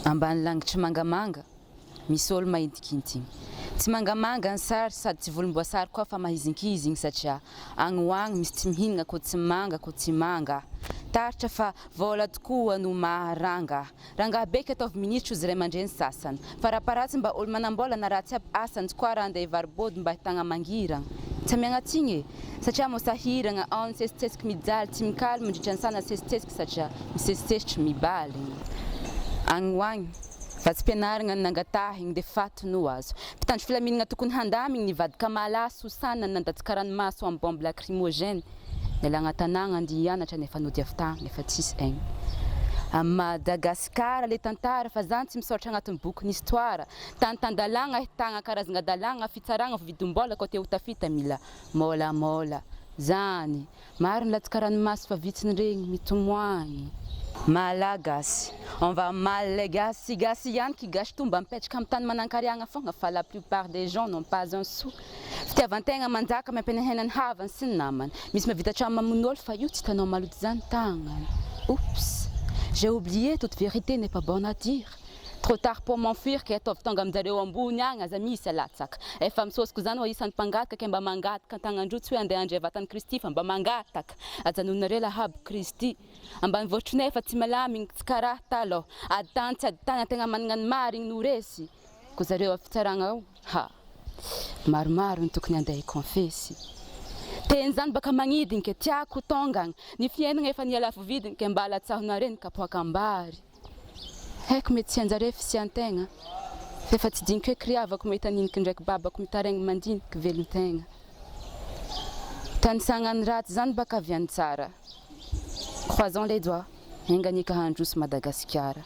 ambany langitry mangamanga misy olo maintikintigny tsy mangamanga ny sary sady tsy volomboasary koa fa mahizinkizigny satria agny ho agny misy tsy mihinagna ko tsy manga ko tsy manga taritra fa vola tokoa no maharanga rangaha beky ataovy ministra ozy ray aman-dreny sasany faraparatsy mba olo manambolana raha tsy aby asany tsy koa raha andeha hivaribody mba hitagna mangiragna tsy amiagnatigny e satria mo sahiragna ao nisesitsesiky mijaly tsy mikaly mandritra ny sana sesitsesiky satria misesitsesitry mibaly agny ho agny fa tsy mpianaragna ny nangatahigny de faty no azo mpitandro filaminagna tokony handamigny nivadika malaso ho sanana nandatsika ranomaso amin'ny bombe lacrymogène nialagna tanàgna andia hianatra nefa nody avy tagny nefa tsisy aigny a Madagasikara le tantara fa zany tsy misoratra agnatin'ny bokin'ny histoire tany-tandalagna ahitagna karazagna dalagna fitsaragna vidim-bola koa te ho tafita mila môlamôla zany maro ny latsaka ranomaso fa vitsiny regny mitomoagny malagasy on va mal les gasy gasy ihany ki gasy tomba mipetraka amin'ny tany manan-kariagna fogna fa la plupart des gens n'ont pas un sou fitiavan-tegna manjaka mampianahenany havany sy ny namany misy mavita trano mamono olo fa io tsy hitanao maloto zany tagnany oups j'ai oublié toute vérité n'est pas bonne à dire trop tard pour m'enfuir ke ataovy tonga aminjareo ambony agny aza misy alatsaka efa misôsiko zany ho isan'ny mpangataka ke mba mangataka an-tagnandro tsy hoe andeha andray vatan'ny Kristy fa mba mangataka ajanonareo lahabo Kristy ambany voatriny efa tsy malamigny tsy karaha taloha ady tany tsy ady tany antegna managna ny marigny no resy ko zareo a fitsaragna ao ha maromaro ny tokony andeha hikonfesy teny zany baka magnidigny ke tiako tongagny ny fiainagna efa nialafo vidigny ke mba alatsahonareny kapoakambary haiko mety tsy anjare fisiantegna efa tsy diniko hoe kriavako mahita niniky ndraiky babako mitaregny mandiniky velontegna tanisagnany raty zany baka avy any tsara croisons les doigts henganika handroso Madagasikara